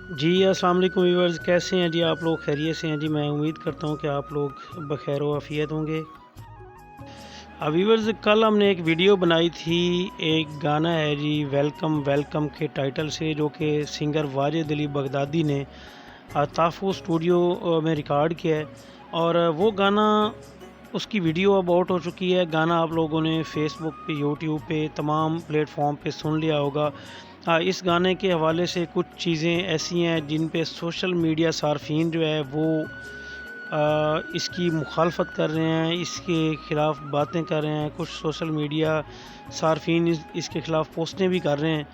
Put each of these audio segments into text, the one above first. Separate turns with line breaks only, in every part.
جی السلام علیکم ویورز، کیسے ہیں جی آپ لوگ؟ خیریت سے ہیں جی؟ میں امید کرتا ہوں کہ آپ لوگ بخیر و عافیت ہوں گے۔ ویورز، کل ہم نے ایک ویڈیو بنائی تھی، ایک گانا ہے جی ویلکم ویلکم کے ٹائٹل سے، جو کہ سنگر واجد علی بغدادی نے تحفظ اسٹوڈیو میں ریکارڈ کیا ہے، اور وہ گانا اس کی ویڈیو اب آؤٹ ہو چکی ہے۔ گانا آپ لوگوں نے فیس بک پہ، یوٹیوب پہ، تمام پلیٹ فارم پہ سن لیا ہوگا۔ اس گانے کے حوالے سے کچھ چیزیں ایسی ہیں جن پہ سوشل میڈیا صارفین جو ہے وہ اس کی مخالفت کر رہے ہیں، اس کے خلاف باتیں کر رہے ہیں، کچھ سوشل میڈیا صارفین اس کے خلاف پوسٹیں بھی کر رہے ہیں۔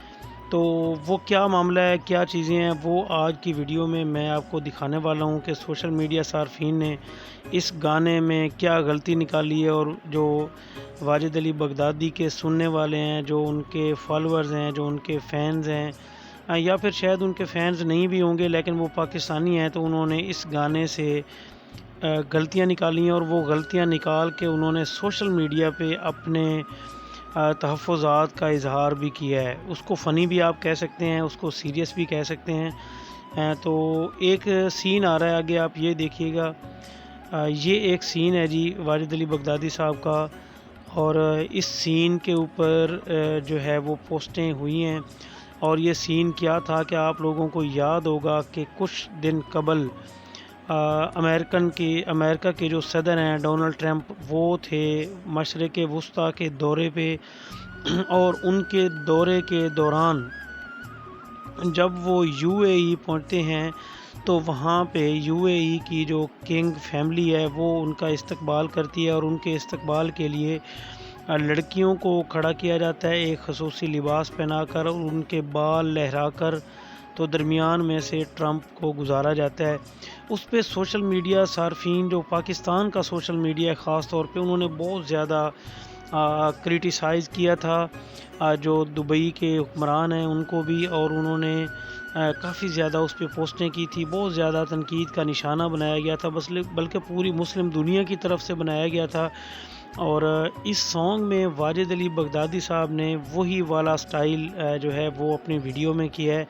تو وہ کیا معاملہ ہے، کیا چیزیں ہیں، وہ آج کی ویڈیو میں آپ کو دکھانے والا ہوں کہ سوشل میڈیا صارفین نے اس گانے میں کیا غلطی نکالی ہے، اور جو واجد علی بغدادی کے سننے والے ہیں، جو ان کے فالورز ہیں، جو ان کے فینز ہیں، یا پھر شاید ان کے فینز نہیں بھی ہوں گے لیکن وہ پاکستانی ہیں، تو انہوں نے اس گانے سے غلطیاں نکالی ہیں، اور وہ غلطیاں نکال کے انہوں نے سوشل میڈیا پہ اپنے تحفظات کا اظہار بھی کیا ہے۔ اس کو فنی بھی آپ کہہ سکتے ہیں، اس کو سیریس بھی کہہ سکتے ہیں۔ تو ایک سین آ رہا ہے آگے، آپ یہ دیکھیے گا۔ یہ ایک سین ہے جی واجد علی بغدادی صاحب کا، اور اس سین کے اوپر جو ہے وہ پوسٹیں ہوئی ہیں۔ اور یہ سین کیا تھا کہ آپ لوگوں کو یاد ہوگا کہ کچھ دن قبل امریکہ کے جو صدر ہیں ڈونلڈ ٹرمپ، وہ تھے مشرق وسطیٰ کے دورے پہ، اور ان کے دورے کے دوران جب وہ یو اے ای پہنچتے ہیں تو وہاں پہ یو اے ای کی جو کنگ فیملی ہے وہ ان کا استقبال کرتی ہے، اور ان کے استقبال کے لیے لڑکیوں کو کھڑا کیا جاتا ہے ایک خصوصی لباس پہنا کر، اور ان کے بال لہرا کر تو درمیان میں سے ٹرمپ کو گزارا جاتا ہے۔ اس پہ سوشل میڈیا صارفین، جو پاکستان کا سوشل میڈیا خاص طور پہ، انہوں نے بہت زیادہ کریٹیسائز کیا تھا، جو دبئی کے حکمران ہیں ان کو بھی، اور انہوں نے کافی زیادہ اس پہ پوسٹیں کی تھی، بہت زیادہ تنقید کا نشانہ بنایا گیا تھا، بلکہ پوری مسلم دنیا کی طرف سے بنایا گیا تھا۔ اور اس سانگ میں واجد علی بغدادی صاحب نے وہی والا سٹائل جو ہے وہ اپنی ویڈیو میں کیا ہے،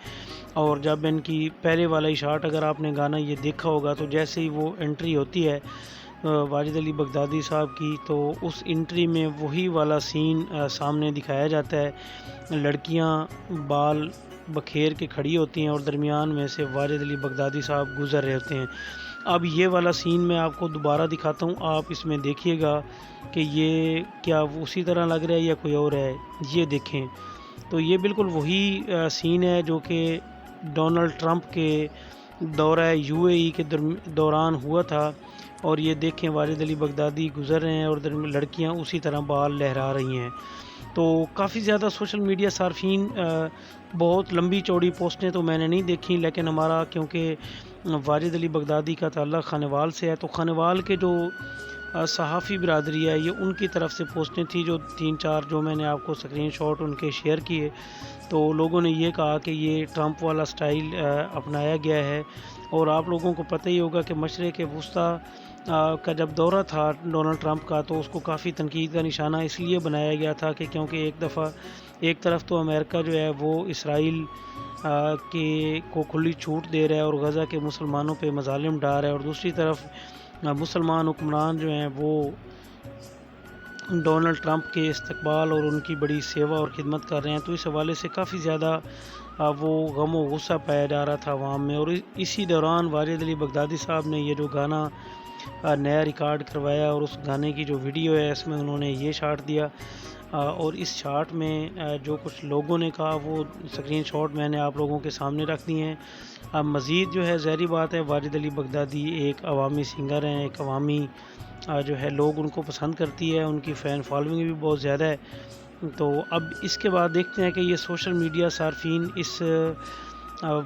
اور جب ان کی پہلے والا ہی شاٹ اگر آپ نے گانا یہ دیکھا ہوگا تو جیسے ہی وہ انٹری ہوتی ہے واجد علی بغدادی صاحب کی، تو اس انٹری میں وہی والا سین سامنے دکھایا جاتا ہے۔ لڑکیاں بال بکھیر کے کھڑی ہوتی ہیں، اور درمیان میں سے واجد علی بغدادی صاحب گزر رہے ہوتے ہیں۔ اب یہ والا سین میں آپ کو دوبارہ دکھاتا ہوں، آپ اس میں دیکھیے گا کہ یہ کیا اسی طرح لگ رہا ہے یا کوئی اور ہے۔ یہ دیکھیں تو یہ بالکل وہی سین ہے جو کہ ڈونلڈ ٹرمپ کے دورہ یو اے ای کے دوران ہوا تھا، اور یہ دیکھیں واجد علی بغدادی گزر رہے ہیں، اور لڑکیاں اسی طرح بال لہرا رہی ہیں۔ تو کافی زیادہ سوشل میڈیا صارفین، بہت لمبی چوڑی پوسٹیں تو میں نے نہیں دیکھی، لیکن ہمارا کیونکہ واجد علی بغدادی کا تعلق خانوال سے ہے، تو خانوال کے جو صحافی برادری ہے، یہ ان کی طرف سے پوسٹیں تھیں، جو 3-4 جو میں نے آپ کو اسکرین شاٹ ان کے شیئر کیے، تو لوگوں نے یہ کہا کہ یہ ٹرمپ والا سٹائل اپنایا گیا ہے۔ اور آپ لوگوں کو پتہ ہی ہوگا کہ مشرق وسطیٰ کا جب دورہ تھا ڈونلڈ ٹرمپ کا، تو اس کو کافی تنقید کا نشانہ اس لیے بنایا گیا تھا کہ کیونکہ ایک طرف تو امریکہ جو ہے وہ اسرائیل کو کھلی چھوٹ دے رہا ہے اور غزہ کے مسلمانوں پہ مظالم ڈال رہا ہے، اور دوسری طرف مسلمان حکمران جو ہیں وہ ڈونلڈ ٹرمپ کے استقبال اور ان کی بڑی سیوا اور خدمت کر رہے ہیں۔ تو اس حوالے سے کافی زیادہ وہ غم و غصہ پایا جا رہا تھا عوام میں، اور اسی دوران واجد علی بغدادی صاحب نے یہ جو گانا نیا ریکارڈ کروایا، اور اس گانے کی جو ویڈیو ہے اس میں انہوں نے یہ شاٹ دیا، اور اس شاٹ میں جو کچھ لوگوں نے کہا وہ اسکرین شاٹ میں نے آپ لوگوں کے سامنے رکھ دی ہیں۔ مزید جو ہے ظاہری بات ہے، واجد علی بغدادی ایک عوامی سنگر ہیں، ایک عوامی جو ہے لوگ ان کو پسند کرتی ہے، ان کی فین فالوئنگ بھی بہت زیادہ ہے۔ تو اب اس کے بعد دیکھتے ہیں کہ یہ سوشل میڈیا صارفین اس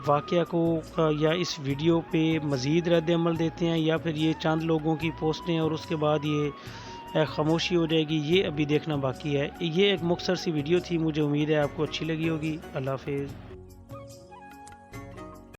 واقعہ کو یا اس ویڈیو پہ مزید رد عمل دیتے ہیں، یا پھر یہ چند لوگوں کی پوسٹیں اور اس کے بعد یہ خاموشی ہو جائے گی، یہ ابھی دیکھنا باقی ہے۔ یہ ایک مختصر سی ویڈیو تھی، مجھے امید ہے آپ کو اچھی لگی ہوگی۔ اللہ حافظ۔